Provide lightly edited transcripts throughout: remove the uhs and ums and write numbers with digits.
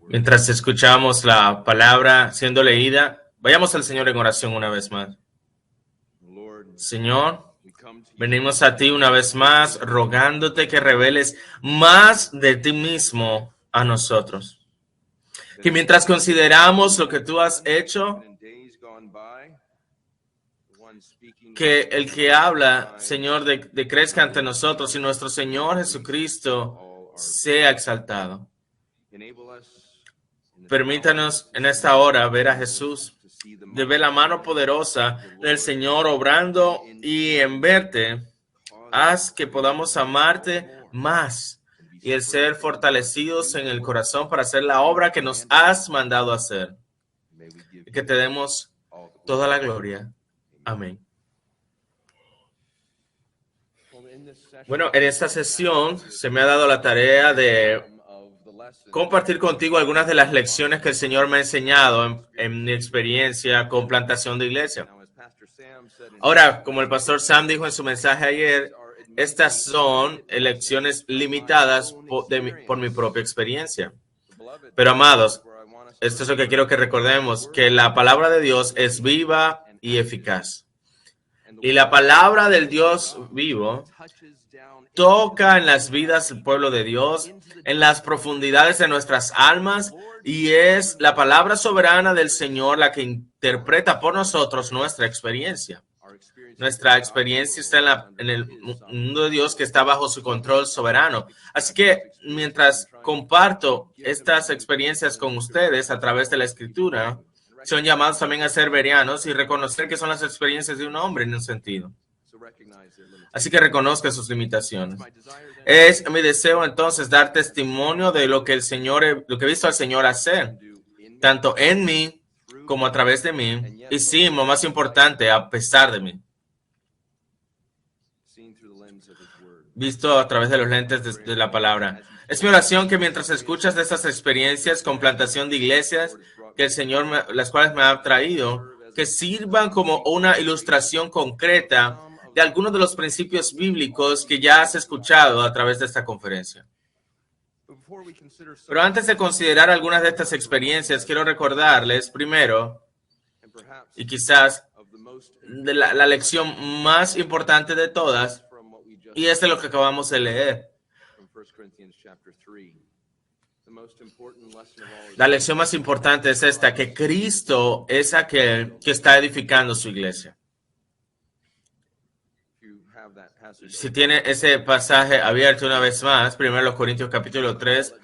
Mientras escuchamos la palabra siendo leída, vayamos al Señor en oración una vez más. Señor, venimos a ti una vez más rogándote que reveles más de ti mismo a nosotros. Que mientras consideramos lo que tú has hecho, que el que habla, Señor, decrezca ante nosotros y nuestro Señor Jesucristo sea exaltado. Permítanos en esta hora ver a Jesús, de ver la mano poderosa del Señor obrando, y en verte, haz que podamos amarte más y el ser fortalecidos en el corazón para hacer la obra que nos has mandado hacer. Y que te demos toda la gloria. Amén. Bueno, en esta sesión se me ha dado la tarea de compartir contigo algunas de las lecciones que el Señor me ha enseñado en mi experiencia con plantación de iglesia. Ahora, como el pastor Sam dijo en su mensaje ayer, estas son lecciones limitadas por mi propia experiencia. Pero amados, esto es lo que quiero que recordemos, que la palabra de Dios es viva y eficaz. Y la palabra del Dios vivo toca en las vidas del pueblo de Dios, en las profundidades de nuestras almas, y es la palabra soberana del Señor la que interpreta por nosotros nuestra experiencia. Nuestra experiencia está en el mundo de Dios, que está bajo su control soberano. Así que mientras comparto estas experiencias con ustedes a través de la Escritura, son llamados también a ser bereanos y reconocer que son las experiencias de un hombre en un sentido. Así que reconozca sus limitaciones. Es mi deseo entonces dar testimonio de lo que lo que he visto al Señor hacer, tanto en mí como a través de mí, y sí, lo más importante, a pesar de mí. Visto a través de los lentes de la palabra. Es mi oración que mientras escuchas de estas experiencias con plantación de iglesias que el Señor, las cuales me ha traído, que sirvan como una ilustración concreta de algunos de los principios bíblicos que ya has escuchado a través de esta conferencia. Pero antes de considerar algunas de estas experiencias, quiero recordarles primero, y quizás de la lección más importante de todas, y es de lo que acabamos de leer. La lección más importante es esta, que Cristo es aquel que está edificando su iglesia. Si tiene ese pasaje abierto una vez más, 1 Corintios capítulo 3,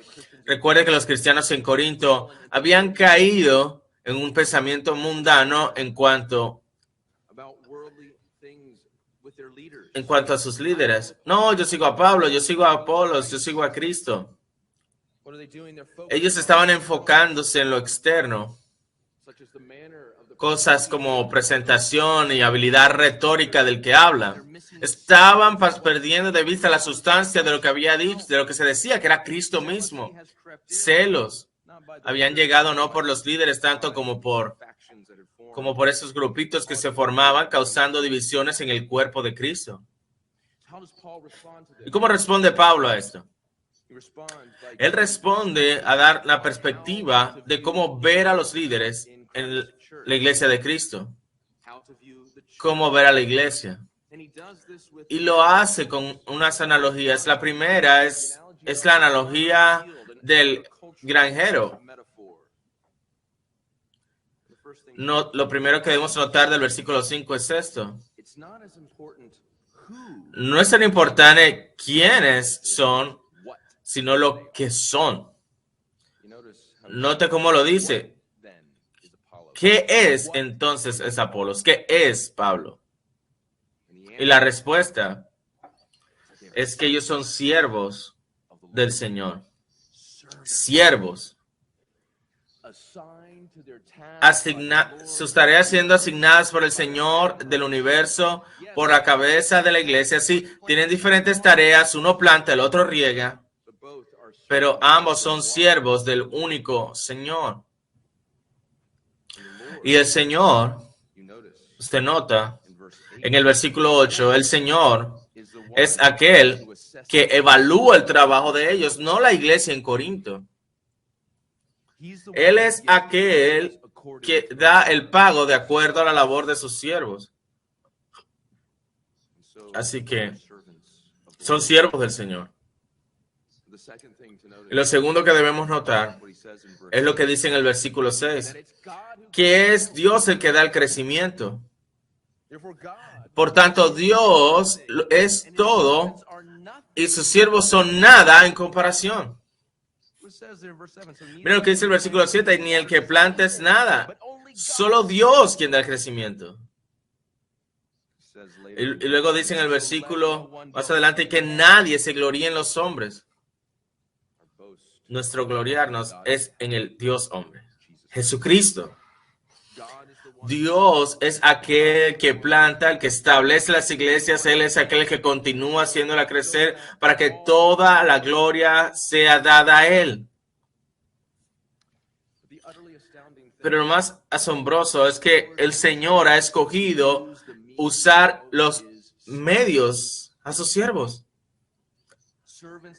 recuerde que los cristianos en Corinto habían caído en un pensamiento mundano en cuanto a sus líderes. No, yo sigo a Pablo, yo sigo a Apolos, yo sigo a Cristo. Ellos estaban enfocándose en lo externo. Cosas como presentación y habilidad retórica del que habla. Estaban perdiendo de vista la sustancia de lo que había dicho, de lo que se decía, que era Cristo mismo. Celos. Habían llegado no por los líderes tanto como por esos grupitos que se formaban, causando divisiones en el cuerpo de Cristo. ¿Y cómo responde Pablo a esto? Él responde a dar la perspectiva de cómo ver a los líderes en la iglesia de Cristo. Cómo ver a la iglesia. Y lo hace con unas analogías. La primera es la analogía del granjero. No, lo primero que debemos notar del versículo 5 es esto. No es tan importante quiénes son, sino lo que son. Note cómo lo dice. ¿Qué es entonces es Apolos? ¿Qué es Pablo? Y la respuesta es que ellos son siervos del Señor. Siervos. Sus tareas siendo asignadas por el Señor del universo, por la cabeza de la iglesia. Sí, tienen diferentes tareas, uno planta, el otro riega, pero ambos son siervos del único Señor. Y el Señor, usted nota, en el versículo 8, el Señor es aquel que evalúa el trabajo de ellos, no la iglesia en Corinto. Él es aquel que da el pago de acuerdo a la labor de sus siervos. Así que son siervos del Señor. Y lo segundo que debemos notar es lo que dice en el versículo 6, que es Dios el que da el crecimiento. Por tanto, Dios es todo y sus siervos son nada en comparación. Mira lo que dice el versículo 7, ni el que planta es nada, solo Dios quien da el crecimiento. Y luego dice en el versículo más adelante que nadie se gloríe en los hombres. Nuestro gloriarnos es en el Dios hombre, Jesucristo. Dios es aquel que planta, el que establece las iglesias. Él es aquel que continúa haciéndola crecer para que toda la gloria sea dada a Él. Pero lo más asombroso es que el Señor ha escogido usar los medios a sus siervos.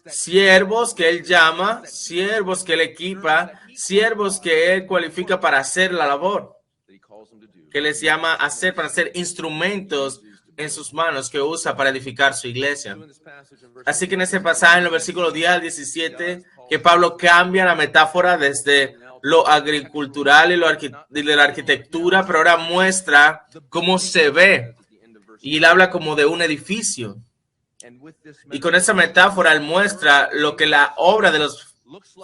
Siervos que Él llama, siervos que Él equipa, siervos que Él cualifica para hacer la labor. Que les llama a hacer, para hacer instrumentos en sus manos que usa para edificar su iglesia. Así que en ese pasaje, en los versículos 10 al 17, que Pablo cambia la metáfora desde lo agricultural y de la arquitectura, pero ahora muestra cómo se ve. Y él habla como de un edificio. Y con esa metáfora él muestra lo que la obra de los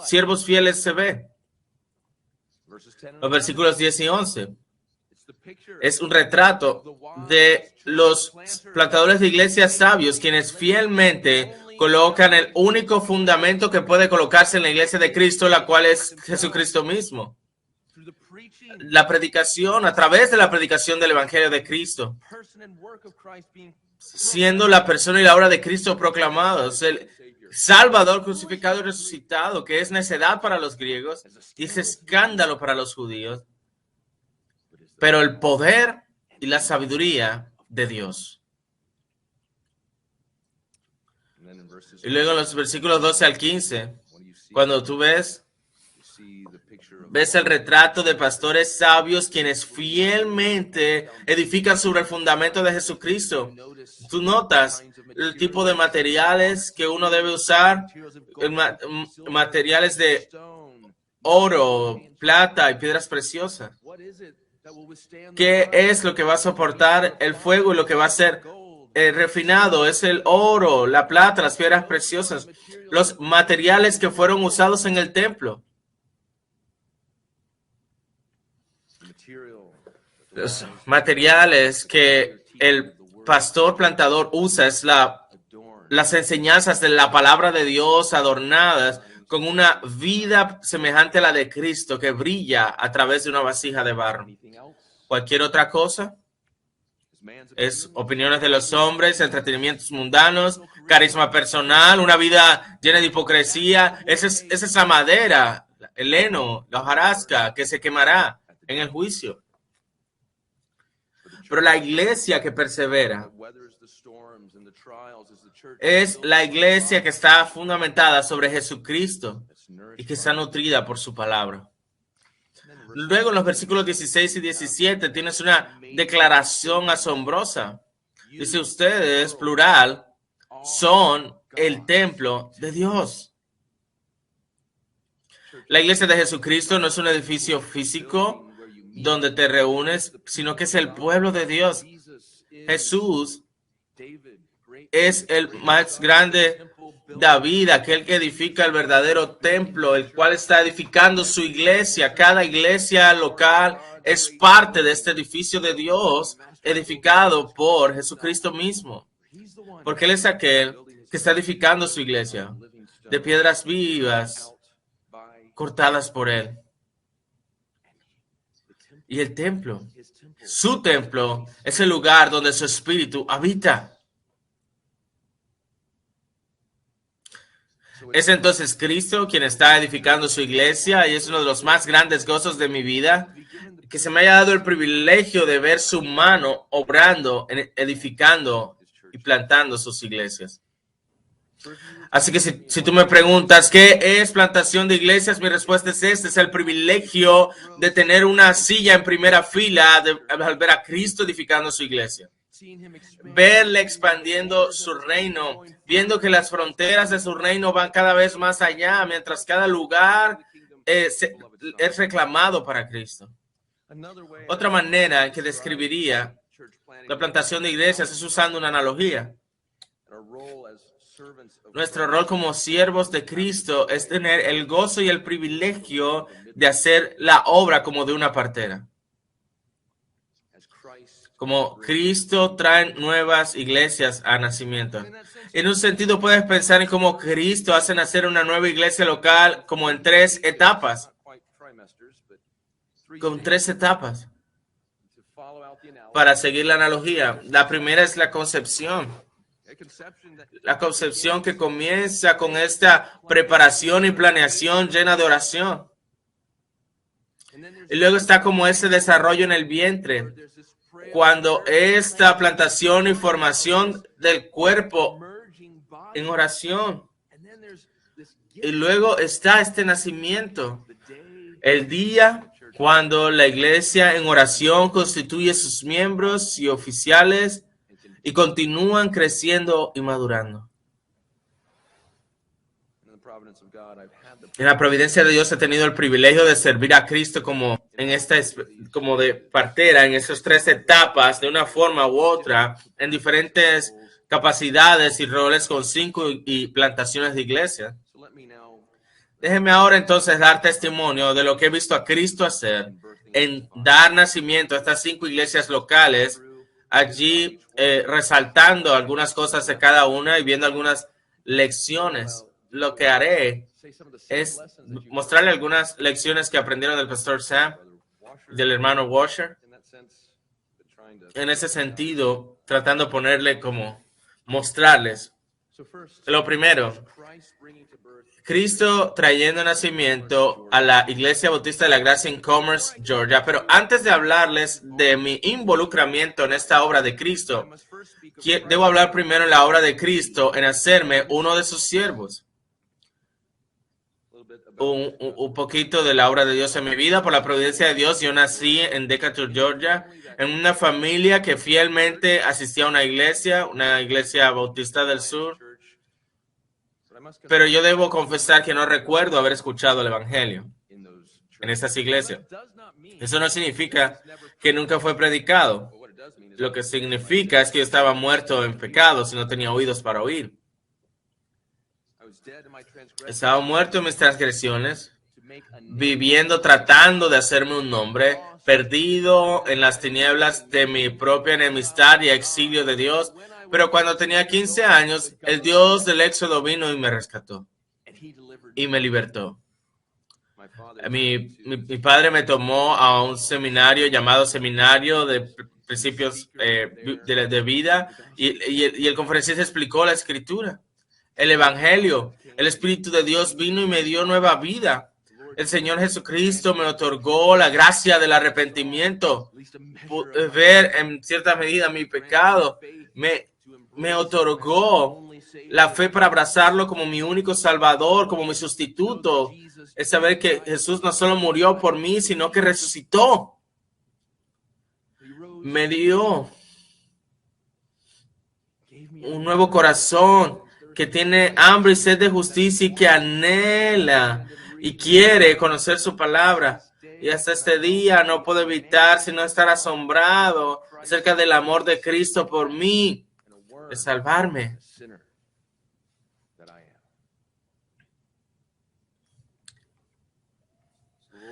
siervos fieles se ve. Los versículos 10 y 11. Es un retrato de los plantadores de iglesias sabios, quienes fielmente colocan el único fundamento que puede colocarse en la iglesia de Cristo, la cual es Jesucristo mismo. La predicación, a través de la predicación del Evangelio de Cristo, siendo la persona y la obra de Cristo proclamados, el Salvador crucificado y resucitado, que es necedad para los griegos y es escándalo para los judíos, pero el poder y la sabiduría de Dios. Y luego en los versículos 12 al 15, cuando tú ves el retrato de pastores sabios quienes fielmente edifican sobre el fundamento de Jesucristo. Tú notas el tipo de materiales que uno debe usar, materiales de oro, plata y piedras preciosas. ¿Qué es lo que va a soportar el fuego y lo que va a ser refinado? Es el oro, la plata, las piedras preciosas, los materiales que fueron usados en el templo. Los materiales que el pastor plantador usa es las enseñanzas de la palabra de Dios adornadas con una vida semejante a la de Cristo que brilla a través de una vasija de barro. Cualquier otra cosa es opiniones de los hombres, entretenimientos mundanos, carisma personal, una vida llena de hipocresía. Esa es la madera, el heno, la hojarasca que se quemará en el juicio. Pero la iglesia que persevera es la iglesia que está fundamentada sobre Jesucristo y que está nutrida por su palabra. Luego en los versículos 16 y 17 tienes una declaración asombrosa. Dice: ustedes, plural, son el templo de Dios. La iglesia de Jesucristo no es un edificio físico donde te reúnes, sino que es el pueblo de Dios. Jesús es el más grande David, aquel que edifica el verdadero templo, el cual está edificando su iglesia. Cada iglesia local es parte de este edificio de Dios, edificado por Jesucristo mismo. Porque Él es aquel que está edificando su iglesia de piedras vivas, cortadas por Él. Y el templo, su templo, es el lugar donde su espíritu habita. Es entonces Cristo quien está edificando su iglesia y es uno de los más grandes gozos de mi vida, que se me haya dado el privilegio de ver su mano obrando, edificando y plantando sus iglesias. Así que si tú me preguntas qué es plantación de iglesias, mi respuesta es es el privilegio de tener una silla en primera fila al ver a Cristo edificando su iglesia. Verle expandiendo su reino, viendo que las fronteras de su reino van cada vez más allá, mientras cada lugar es reclamado para Cristo. Otra manera que describiría la plantación de iglesias es usando una analogía. Nuestro rol como siervos de Cristo es tener el gozo y el privilegio de hacer la obra como de una partera. Como Cristo trae nuevas iglesias a nacimiento. En un sentido, puedes pensar en cómo Cristo hace nacer una nueva iglesia local como en 3 etapas. Con 3 etapas. Para seguir la analogía, la primera es la concepción. La concepción que comienza con esta preparación y planeación llena de oración. Y luego está como ese desarrollo en el vientre, cuando esta plantación y formación del cuerpo en oración. Y luego está este nacimiento, el día cuando la iglesia en oración constituye sus miembros y oficiales y continúan creciendo y madurando. En la providencia de Dios he tenido el privilegio de servir a Cristo como de partera en esas 3 etapas, de una forma u otra, en diferentes capacidades y roles con 5 y plantaciones de iglesia. Déjeme ahora entonces dar testimonio de lo que he visto a Cristo hacer en dar nacimiento a estas 5 iglesias locales, allí resaltando algunas cosas de cada una y viendo algunas lecciones. Lo que haré es mostrarle algunas lecciones que aprendieron del pastor Sam, del hermano Washer. En ese sentido, tratando de ponerle como mostrarles. Lo primero, Cristo trayendo nacimiento a la Iglesia Bautista de la Gracia en Commerce, Georgia. Pero antes de hablarles de mi involucramiento en esta obra de Cristo, debo hablar primero en la obra de Cristo, en hacerme uno de sus siervos. Un poquito de la obra de Dios en mi vida. Por la providencia de Dios, yo nací en Decatur, Georgia, en una familia que fielmente asistía a una iglesia bautista del sur. Pero yo debo confesar que no recuerdo haber escuchado el evangelio en esas iglesias. Eso no significa que nunca fue predicado. Lo que significa es que yo estaba muerto en pecados y no tenía oídos para oír. Estaba muerto en mis transgresiones, viviendo, tratando de hacerme un nombre, perdido en las tinieblas de mi propia enemistad y exilio de Dios. Pero cuando tenía 15 años, el Dios del Éxodo vino y me rescató y me libertó. Mi padre me tomó a un seminario llamado Seminario de Principios de Vida y el conferencista explicó la Escritura, el Evangelio. El Espíritu de Dios vino y me dio nueva vida. El Señor Jesucristo me otorgó la gracia del arrepentimiento, ver en cierta medida mi pecado. Me otorgó la fe para abrazarlo como mi único salvador, como mi sustituto. Es saber que Jesús no solo murió por mí, sino que resucitó. Me dio un nuevo corazón que tiene hambre y sed de justicia y que anhela y quiere conocer su palabra. Y hasta este día no puedo evitar sino estar asombrado acerca del amor de Cristo por mí, de salvarme.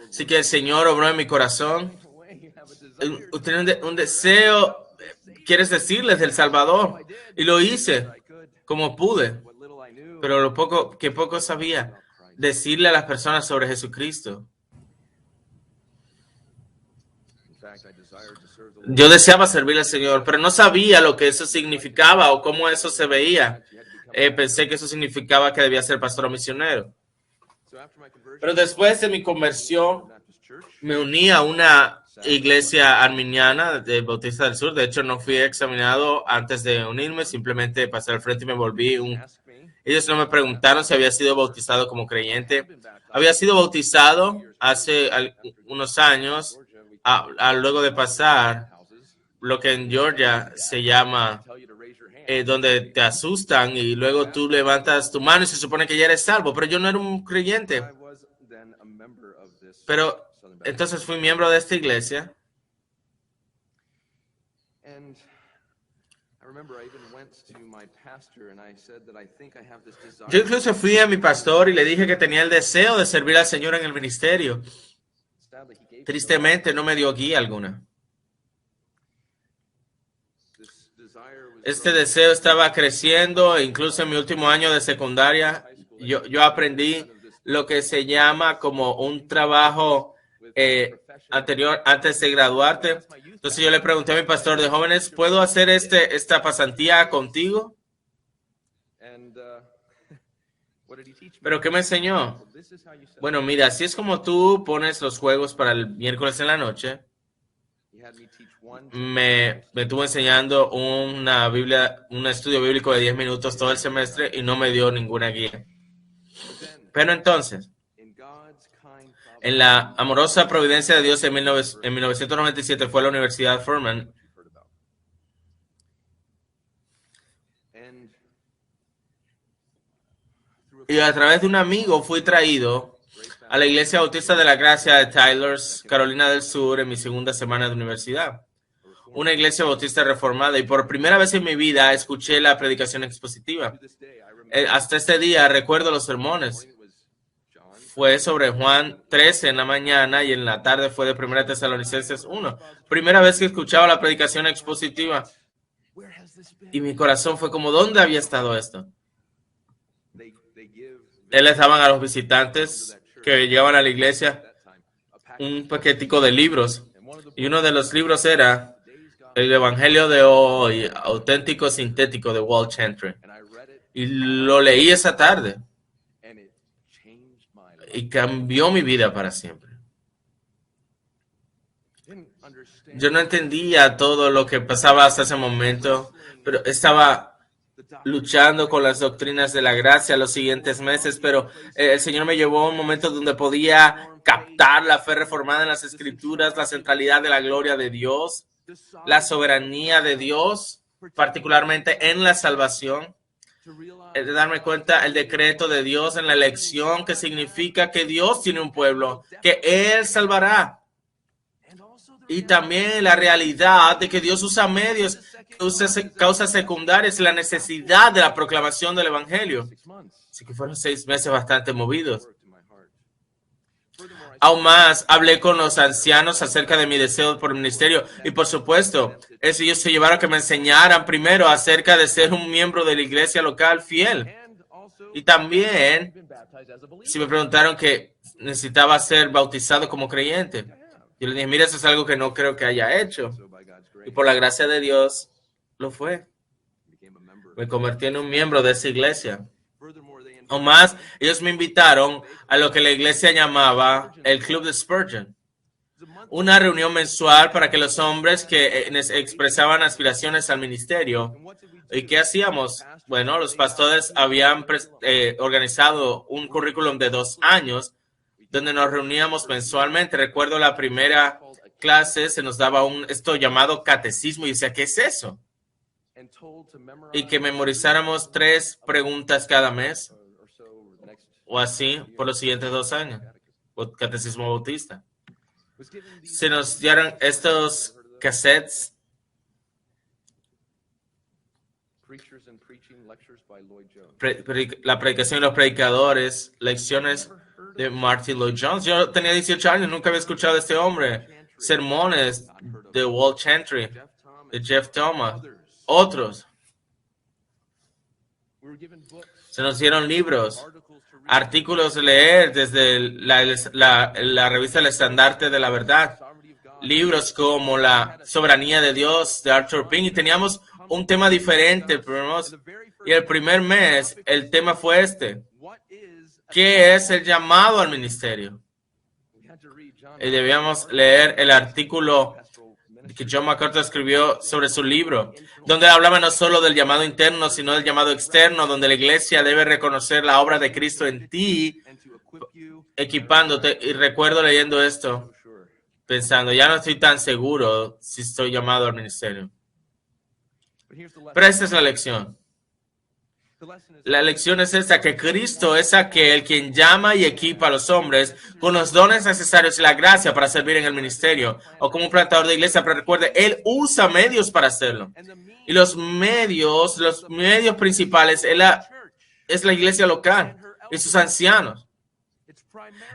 Así que el Señor obró en mi corazón. Usted un deseo, quieres decirles del Salvador. Y lo hice como pude. Pero lo poco sabía, decirle a las personas sobre Jesucristo. Yo deseaba servir al Señor, pero no sabía lo que eso significaba o cómo eso se veía. Pensé que eso significaba que debía ser pastor o misionero. Pero después de mi conversión, me uní a una iglesia arminiana de Bautista del Sur. De hecho, no fui examinado antes de unirme, simplemente pasé al frente y me volví un Ellos no me preguntaron si había sido bautizado como creyente. Había sido bautizado hace unos años, luego de pasar lo que en Georgia se llama, donde te asustan y luego tú levantas tu mano y se supone que ya eres salvo, pero yo no era un creyente. Pero entonces fui miembro de esta iglesia. Yo incluso fui a mi pastor y le dije que tenía el deseo de servir al Señor en el ministerio. Tristemente no me dio guía alguna. Este deseo estaba creciendo e incluso en mi último año de secundaria yo aprendí lo que se llama como un trabajo anterior antes de graduarte. Entonces yo le pregunté a mi pastor de jóvenes, ¿puedo hacer esta pasantía contigo? ¿Pero qué me enseñó? Bueno, mira, así es como tú pones los juegos para el miércoles en la noche. Me estuvo enseñando un estudio bíblico de 10 minutos todo el semestre y no me dio ninguna guía. Pero entonces, en la amorosa providencia de Dios en 1997 fue a la Universidad Furman. Y a través de un amigo fui traído a la Iglesia Bautista de la Gracia de Tylers, Carolina del Sur, en mi segunda semana de universidad. Una iglesia bautista reformada, y por primera vez en mi vida escuché la predicación expositiva. Hasta este día recuerdo los sermones. Fue sobre Juan 13 en la mañana y en la tarde fue de 1 Tesalonicenses 1. Primera vez que escuchaba la predicación expositiva. Y mi corazón fue como, ¿dónde había estado esto? Él les daban a los visitantes que llegaban a la iglesia un paquetico de libros. Y uno de los libros era El Evangelio de hoy, auténtico sintético de Walt Chantry. Y lo leí esa tarde. Y cambió mi vida para siempre. Yo no entendía todo lo que pasaba hasta ese momento, pero estaba luchando con las doctrinas de la gracia los siguientes meses, pero el Señor me llevó a un momento donde podía captar la fe reformada en las Escrituras, la centralidad de la gloria de Dios, la soberanía de Dios, particularmente en la salvación, de darme cuenta el decreto de Dios en la elección, que significa que Dios tiene un pueblo, que Él salvará. Y también la realidad de que Dios usa medios, usa causas secundarias, la necesidad de la proclamación del Evangelio. Así que fueron 6 meses bastante movidos. Aún más, hablé con los ancianos acerca de mi deseo por el ministerio y, por supuesto, ellos se llevaron a que me enseñaran primero acerca de ser un miembro de la iglesia local fiel. Y también, si me preguntaron que necesitaba ser bautizado como creyente, yo le dije, mira, eso es algo que no creo que haya hecho. Y por la gracia de Dios, lo fue. Me convertí en un miembro de esa iglesia. O más, ellos me invitaron a lo que la iglesia llamaba el Club de Spurgeon. Una reunión mensual para que los hombres que expresaban aspiraciones al ministerio. ¿Y qué hacíamos? Bueno, los pastores habían organizado un currículum de 2 años donde nos reuníamos mensualmente. Recuerdo la primera clase, se nos daba esto llamado catecismo y decía, ¿qué es eso? Y que memorizáramos 3 preguntas cada mes o así por los siguientes 2 años. O catecismo bautista. Se nos dieron estos cassettes la predicación de los predicadores, lecciones de Martin Lloyd Jones. Yo tenía 18 años, nunca había escuchado a este hombre. Sermones de Walt Chantry, de Jeff Thomas, otros. Se nos dieron libros, artículos de leer desde la revista El Estandarte de la Verdad, libros como La Soberanía de Dios de Arthur Pink, y teníamos un tema diferente. Y el primer mes el tema fue este: ¿qué es el llamado al ministerio? Y debíamos leer el artículo que John MacArthur escribió sobre su libro, donde hablaba no solo del llamado interno, sino del llamado externo, donde la iglesia debe reconocer la obra de Cristo en ti, equipándote. Y recuerdo leyendo esto, pensando, ya no estoy tan seguro si estoy llamado al ministerio. Pero esta es la lección. La lección es esta, que Cristo es aquel quien llama y equipa a los hombres con los dones necesarios y la gracia para servir en el ministerio o como un plantador de iglesia, pero recuerde, Él usa medios para hacerlo. Y los medios principales es la iglesia local y sus ancianos.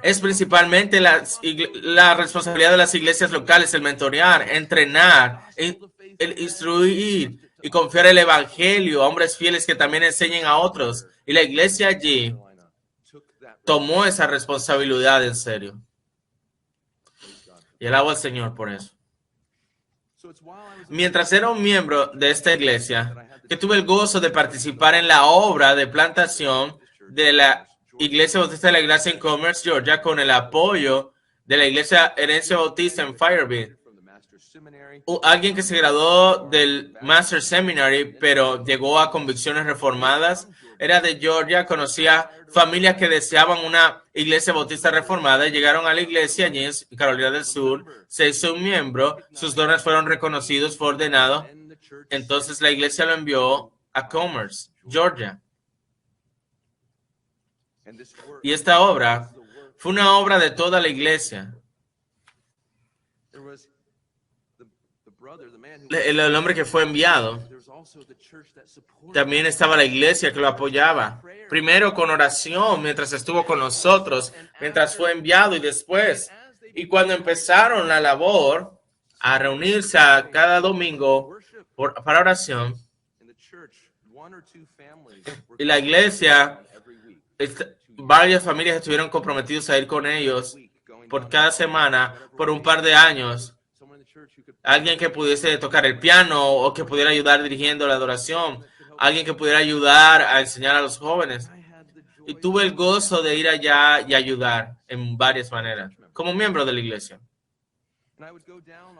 Es principalmente la responsabilidad de las iglesias locales, el mentorear, entrenar, el instruir y confiar el evangelio a hombres fieles que también enseñen a otros. Y la iglesia allí tomó esa responsabilidad en serio. Y alabo al Señor por eso. Mientras era un miembro de esta iglesia, que tuve el gozo de participar en la obra de plantación de la Iglesia Bautista de la Gracia en Commerce, Georgia, con el apoyo de la Iglesia Herencia Bautista en Fayetteville. Alguien que se graduó del Master Seminary, pero llegó a convicciones reformadas, era de Georgia, conocía familias que deseaban una iglesia bautista reformada, llegaron a la iglesia allí en Carolina del Sur, se hizo un miembro, sus dones fueron reconocidos, fue ordenado, entonces la iglesia lo envió a Commerce, Georgia. Y esta obra fue una obra de toda la iglesia. El hombre que fue enviado, también estaba la iglesia que lo apoyaba. Primero con oración, mientras estuvo con nosotros, mientras fue enviado y después. Y cuando empezaron la labor a reunirse cada domingo para oración, y la iglesia, varias familias estuvieron comprometidos a ir con ellos por cada semana por un par de años. Alguien que pudiese tocar el piano o que pudiera ayudar dirigiendo la adoración. Alguien que pudiera ayudar a enseñar a los jóvenes. Y tuve el gozo de ir allá y ayudar en varias maneras, como miembro de la iglesia.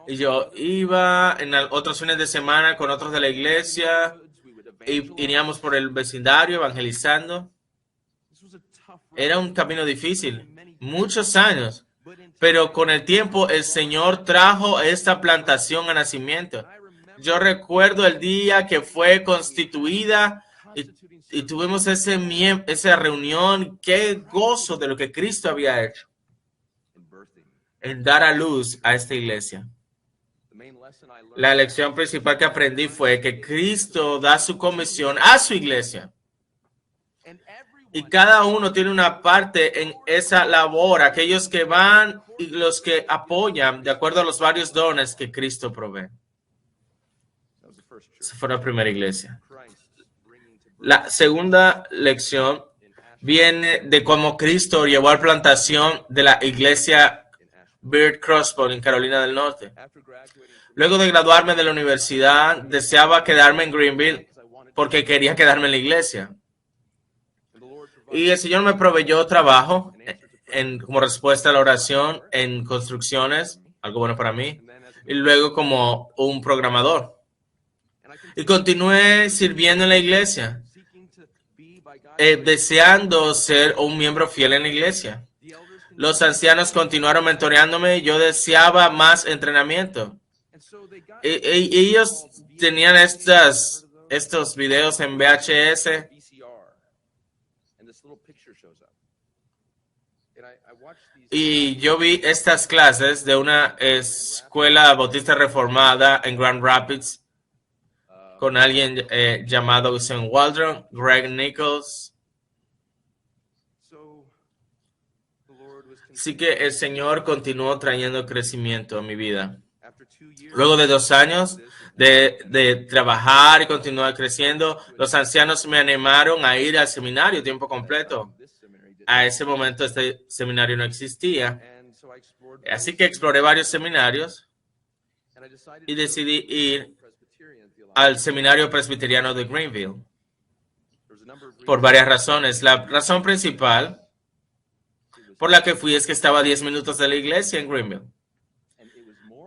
Y yo iba en otros fines de semana con otros de la iglesia y iríamos por el vecindario evangelizando. Era un camino difícil, muchos años. Pero con el tiempo el Señor trajo esta plantación a nacimiento. Yo recuerdo el día que fue constituida y tuvimos esa reunión. Qué gozo de lo que Cristo había hecho en dar a luz a esta iglesia. La lección principal que aprendí fue que Cristo da su comisión a su iglesia. Y cada uno tiene una parte en esa labor, aquellos que van y los que apoyan de acuerdo a los varios dones que Cristo provee. Esa fue la primera iglesia. La segunda lección viene de cómo Cristo llevó a la plantación de la iglesia Bird Crossbow en Carolina del Norte. Luego de graduarme de la universidad, deseaba quedarme en Greenville porque quería quedarme en la iglesia. Y el Señor me proveyó trabajo como respuesta a la oración en construcciones, algo bueno para mí, y luego como un programador. Y continué sirviendo en la iglesia, deseando ser un miembro fiel en la iglesia. Los ancianos continuaron mentoreándome y yo deseaba más entrenamiento. Y ellos tenían estos videos en VHS. Y yo vi estas clases de una escuela bautista reformada en Grand Rapids con alguien llamado Wilson Waldron, Greg Nichols. Así que el Señor continuó trayendo crecimiento a mi vida. Luego de 2 años de trabajar y continuar creciendo, los ancianos me animaron a ir al seminario tiempo completo. A ese momento este seminario no existía. Así que exploré varios seminarios y decidí ir al seminario presbiteriano de Greenville por varias razones. La razón principal por la que fui es que estaba a 10 minutos de la iglesia en Greenville.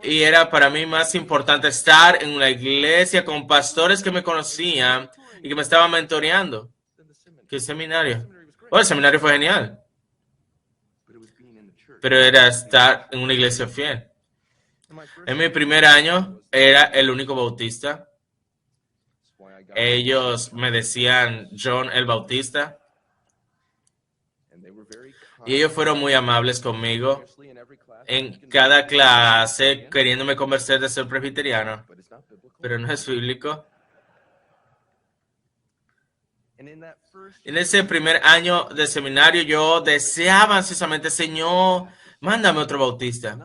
Y era para mí más importante estar en una iglesia con pastores que me conocían y que me estaban mentoreando que el seminario. Bueno, el seminario fue genial, pero era estar en una iglesia fiel. En mi primer año era el único bautista. Ellos me decían John el Bautista. Y ellos fueron muy amables conmigo en cada clase, queriéndome convencer de ser presbiteriano. Pero no es bíblico. En ese primer año de seminario yo deseaba ansiosamente, Señor, mándame otro bautista,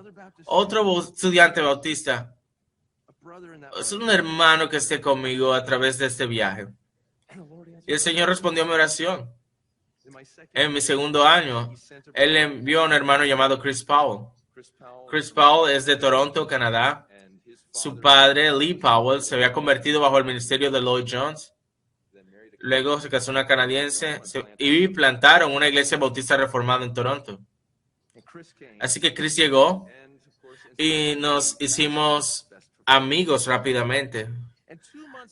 otro estudiante bautista. Es un hermano que esté conmigo a través de este viaje. Y el Señor respondió a mi oración. En mi segundo año, Él envió a un hermano llamado Chris Powell. Chris Powell es de Toronto, Canadá. Su padre, Lee Powell, se había convertido bajo el ministerio de Lloyd Jones. Luego se casó una canadiense y plantaron una iglesia bautista reformada en Toronto. Así que Chris llegó y nos hicimos amigos rápidamente.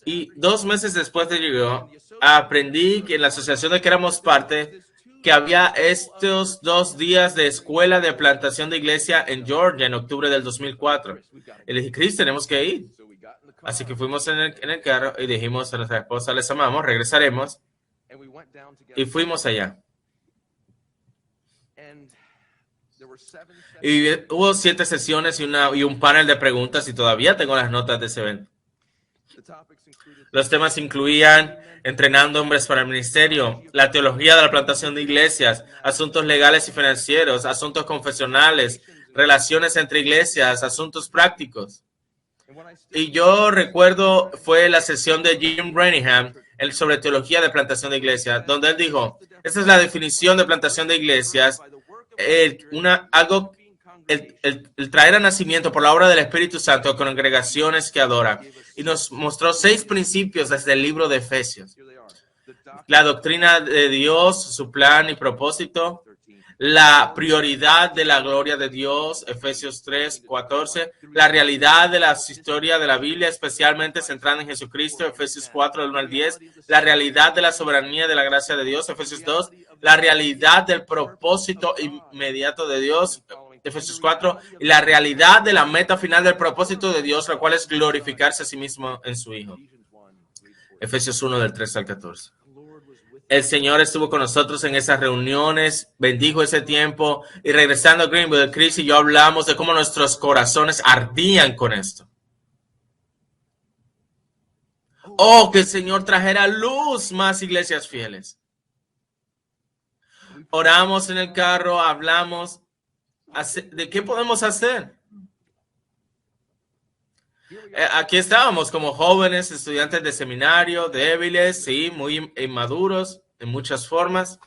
Y 2 meses después de llegar, aprendí que en la asociación de que éramos parte, que había estos 2 días de escuela de plantación de iglesia en Georgia en octubre del 2004. Y le dije, Chris, tenemos que ir. Así que fuimos en el carro y dijimos a nuestra esposa, les amamos, regresaremos. Y fuimos allá. Y hubo 7 sesiones y un panel de preguntas y todavía tengo las notas de ese evento. Los temas incluían entrenando hombres para el ministerio, la teología de la plantación de iglesias, asuntos legales y financieros, asuntos confesionales, relaciones entre iglesias, asuntos prácticos. Y yo recuerdo fue la sesión de Jim Branningham sobre teología de plantación de iglesias, donde él dijo, esta es la definición de plantación de iglesias, el traer a nacimiento por la obra del Espíritu Santo congregaciones que adoran. Y nos mostró 6 principios desde el libro de Efesios. La doctrina de Dios, su plan y propósito, la prioridad de la gloria de Dios, Efesios 3:14, la realidad de la historia de la Biblia, especialmente centrada en Jesucristo, Efesios 4:1-10, la realidad de la soberanía de la gracia de Dios, Efesios 2, la realidad del propósito inmediato de Dios, Efesios 4, y la realidad de la meta final del propósito de Dios, la cual es glorificarse a sí mismo en su Hijo, Efesios 1:3-14. El Señor estuvo con nosotros en esas reuniones, bendijo ese tiempo y regresando a Greenville, Chris y yo hablamos de cómo nuestros corazones ardían con esto. Oh, que el Señor trajera luz más iglesias fieles. Oramos en el carro, hablamos de qué podemos hacer. Aquí estábamos como jóvenes, estudiantes de seminario, débiles, sí, muy inmaduros en muchas formas.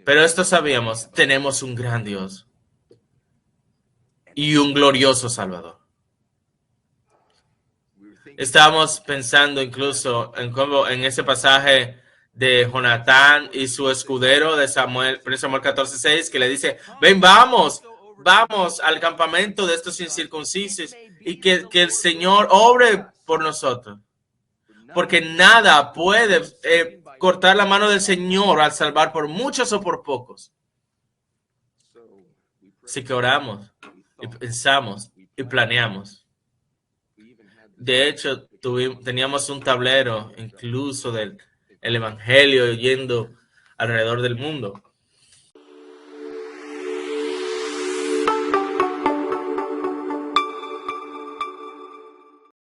Pero esto sabíamos, tenemos un gran Dios y un glorioso Salvador. Estábamos pensando incluso en ese pasaje de Jonatán y su escudero de Samuel 14:6, que le dice, ven, vamos al campamento de estos incircuncisos y que el Señor obre por nosotros. Porque nada puede cortar la mano del Señor al salvar por muchos o por pocos. Así que oramos y pensamos y planeamos. De hecho, teníamos un tablero incluso del Evangelio yendo alrededor del mundo.